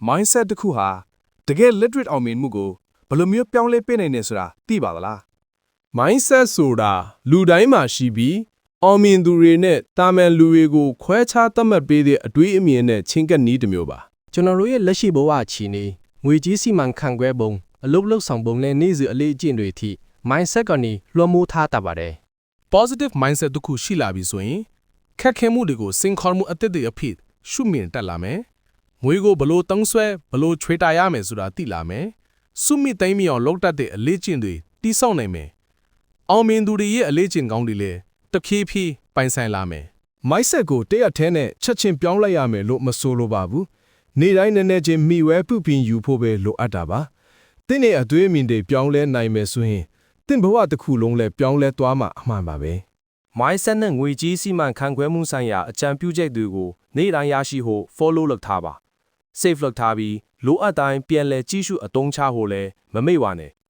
mindset တစ်ခုဟာတကယ် literate အောင်မြင်မှုကိုဘယ်လိုမျိုးပြောင်းလဲပေးနိုင်နေဆိုတာသိပါသလား mindset ဆိုတာလူတိုင်းမှာရှိပြီးအောင်မြင်သူတွေနဲ့တာမန်လူတွေကိုခွဲခြားသတ်မှတ်ပေးတဲ့အတွေးအမြင်နဲ့ချင်းကပ်နည်းတစ်မျိုးပါ ကျွန်တော်တို့ရဲ့လက်ရှိဘဝအခြေအနေငွေကြီးစီမံခန့်ခွဲပုံအလုပ်လုပ်ဆောင်ပုံနဲ့နေ့စဉ်အလေးအကျင့်တွေအထိ mindset ကနေလွှမ်းမိုးထားတတ်ပါတယ် positive mindset တစ်ခုရှိလာပြီဆိုရင်ခက်ခဲမှုတွေကိုစင်ခေါ်မှုအသစ်တွေအဖြစ်ရှုမြင်တတ်လာမယ်ငွေကိုဘလို့တုံးဆွဲဘလို့ချွေတာရမယ်ဆိုတာသိလာမယ်စုမိသိမ့်မြောင်လောက်တတ်တဲ့အလေးကျင့်တွေတိစောက်နိုင်မယ်အောင်မြင်သူတွေရဲ့အလေးကျင့်ကောင်းတွေလည်းတဖြည်းဖြည်းပိုင်ဆိုင်လာမယ် mindset ကိုတရက်ထဲနဲ့ချက်ချင်းပြောင်းလိုက်ရမယ်လို့မဆိုလိုပါဘူးနေ့တိုင်းနည်းနည်းချင်းမိဝဲပြုပြင်ယူဖို့ပဲလိုအပ်တာပါတင့်ရဲ့အတွေးအမြင်တွေပြောင်းလဲနိုင်မယ်ဆိုရင်တင့်ဘဝတစ်ခုလုံးလည်းပြောင်းလဲသွားမှာအမှန်ပါပဲ mindset နဲ့ငွေကြီးစီမံခန့်ခွဲမှုဆိုင်ရာအကြံပြုချက်တွေကိုနေ့တိုင်းရရှိဖို့ follow လုပ်ထားပါ save လုပ်ထားပြီးလိုအပ်တိုင်းပြန်လည်ကြည့်ရှုအသုံးချဖို့လည်းမမေ့ပါနဲ့